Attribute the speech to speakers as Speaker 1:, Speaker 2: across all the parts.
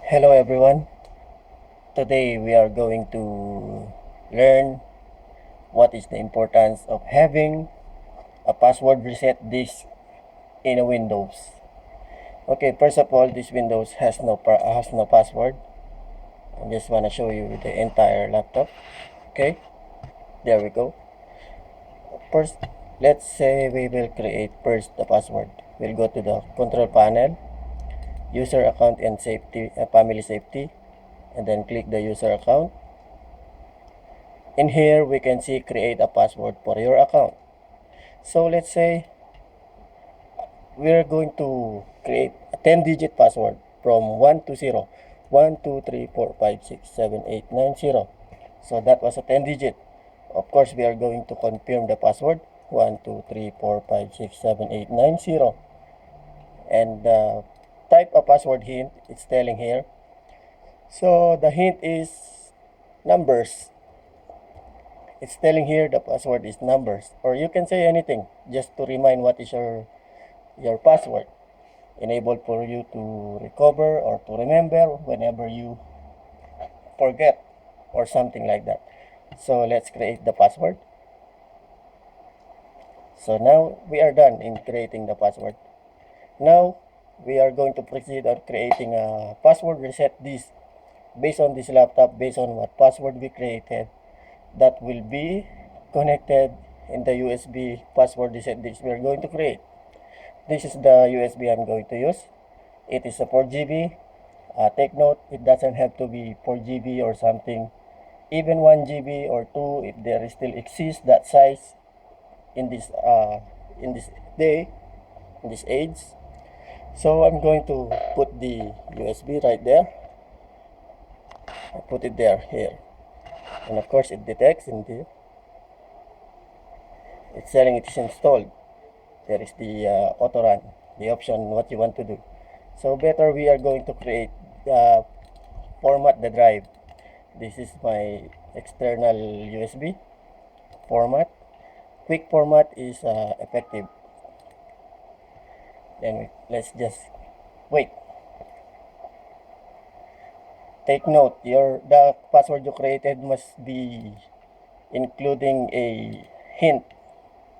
Speaker 1: Hello everyone. Today we are going to learn what is the importance of having a password reset disk in a Windows. Okay, first of all, this Windows has no password. I just want to show you the entire laptop. Okay, there we go. First, let's say we will create first the password. We'll go to the control panel, user account and safety, family safety, and then click the user account. In here, we can see create a password for your account. So let's say we're going to create a 10-digit password from 1 to 0. 1, 2, 3, 4, 5, 6, 7, 8, 9, 0. So that was a 10-digit. Of course, we are going to confirm the password. 1, 2, 3, 4, 5, 6, 7, 8, 9, 0. And type a password hint. It's telling here. So the hint is numbers. It's telling here the password is numbers. Or you can say anything just to remind what is your password. Enable for you to recover or to remember whenever you forget or something like that. So let's create the password. So now we are done in creating the password. Now we are going to proceed on creating a password reset disk based on this laptop, based on what password we created, that will be connected in the USB password reset disk we are going to create. This is the USB I'm going to use. It is a 4 GB. Take note, it doesn't have to be 4 GB or something. Even 1 GB or 2, if there still exists that size in this day, in this age. So I'm going to put the USB right there. I put it there, here. And of course it detects in the, it's saying it is installed. There is the auto run, the option what you want to do. So better we are going to create format the drive. This is my external USB format. Quick format is effective. Then let's just wait. Take note, the password you created must be including a hint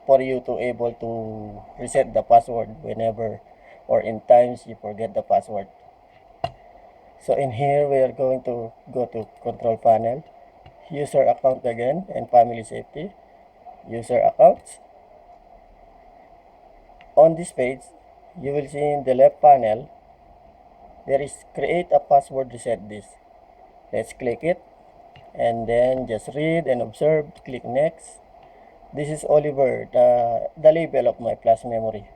Speaker 1: for you to able to reset the password whenever or in times you forget the password. So in here we are going to go to control panel, user account again, and family safety, user accounts. On this page, you will see in the left panel, there is create a password reset disk. Let's click it and then just read and observe, click next. This is Oliver, the label of my flash memory.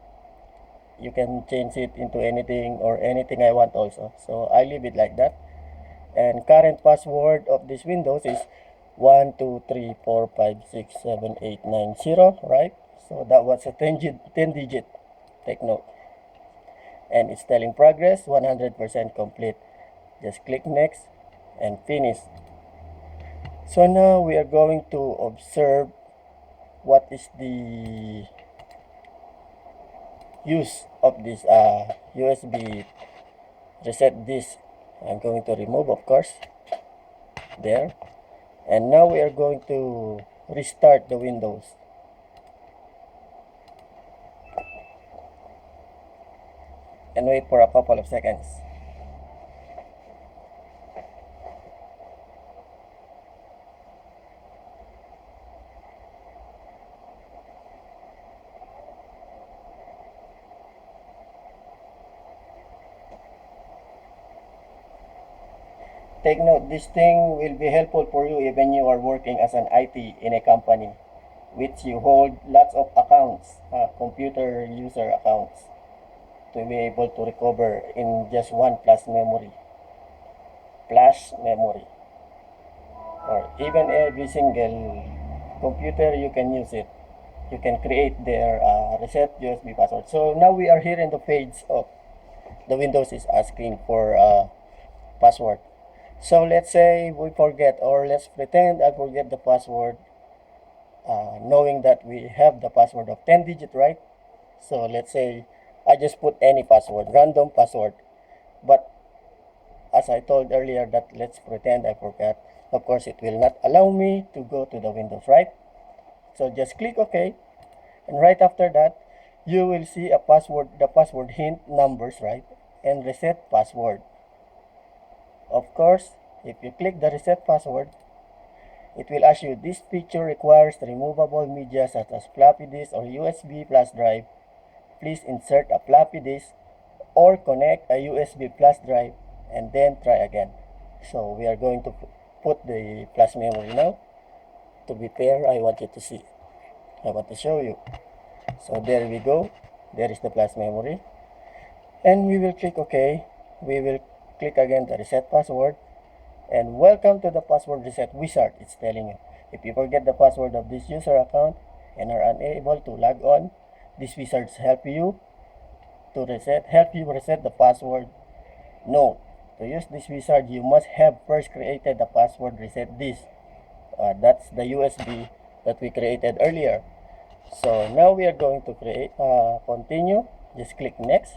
Speaker 1: You can change it into anything or anything I want also. So I leave it like that. And current password of this Windows is 1, 2, 3, 4, 5, 6, 7, 8, 9, 0, right? So that was a 10 digit. Take note. And it's telling progress, 100% complete. Just click next and finish. So now we are going to observe what is the use of this USB reset disk. I'm going to remove, of course, there. And now we are going to restart the Windows. And wait for a couple of seconds. Take note, this thing will be helpful for you even you are working as an IT in a company, which you hold lots of accounts, computer user accounts, to be able to recover in just one flash memory, or even every single computer you can use it. You can create their reset USB password. So now we are here in the page of the Windows is asking for password. So let's say we forget, or let's pretend I forget the password, knowing that we have the password of 10 digit, right? So let's say I just put any password, random password. But as I told earlier that let's pretend I forgot. Of course, it will not allow me to go to the Windows, right? So just click OK. And right after that, you will see a password, the password hint numbers, right? And reset password. Of course, if you click the reset password, it will ask you, this picture requires removable media such as floppy disk or USB flash drive. Please insert a floppy disk or connect a USB flash drive and then try again. So we are going to put the flash memory now. To be fair, I want you to see. I want to show you. So there we go. There is the flash memory. And we will click OK. We will click again the reset password. And welcome to the password reset wizard, it's telling you. If you forget the password of this user account and are unable to log on, these wizards help you reset the password. Note, to use this wizard, you must have first created the password reset disk. That's the USB that we created earlier. So now we are going to continue. Just click next.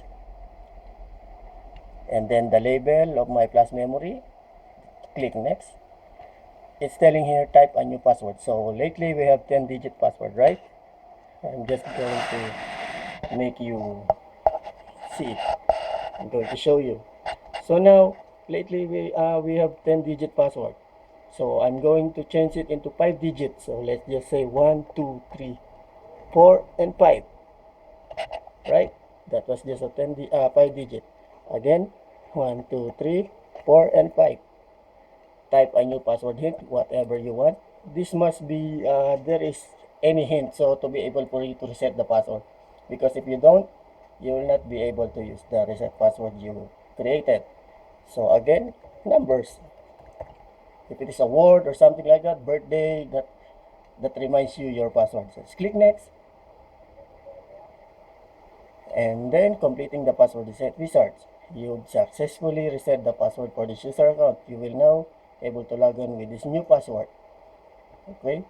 Speaker 1: And then the label of my flash memory. Click next. It's telling here type a new password. So lately we have 10-digit password, right? I'm just going to make you see it. I'm going to show you. So now lately we have 10-digit password. So I'm going to change it into 5 digits. So let's just say 1, 2, 3, 4, and 5. Right? That was just a 5 digit. Again, 1, 2, 3, 4, and 5. Type a new password hint, whatever you want. This must be, there is any hint, so to be able for you to reset the password. Because if you don't, you will not be able to use the reset password you created. So again, numbers. If it is a word or something like that, birthday, that reminds you your password. So just click next. And then completing the password reset wizard. You successfully reset the password for this user account. You will now able to log in with this new password. Okay.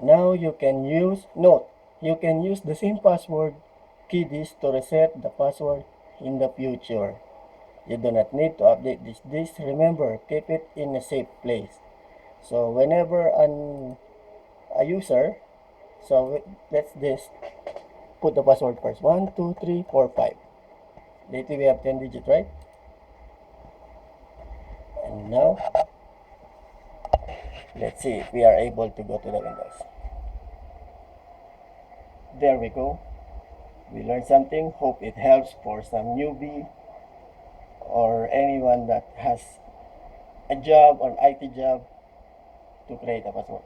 Speaker 1: Now you can use, note, you can use the same password key disk to reset the password in the future. You do not need to update this disk. Remember, keep it in a safe place. So whenever a user, so let's just put the password first. 1, 2, 3, 4, 5. Lately we have 10 digits, right? And now, let's see if we are able to go to the Windows. There we go. We learned something. Hope it helps for some newbie or anyone that has a job or an IT job to create a password.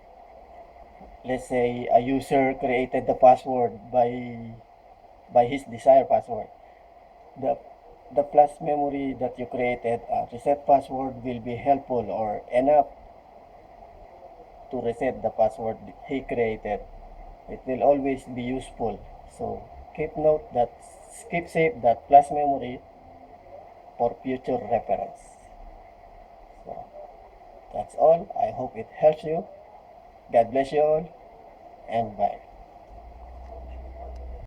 Speaker 1: Let's say a user created the password by his desired password. The flash memory that you created, reset password will be helpful or enough to reset the password he created. It will always be useful. So keep safe that flash memory for future reference. So that's all. I hope it helps you. God bless you all, and bye.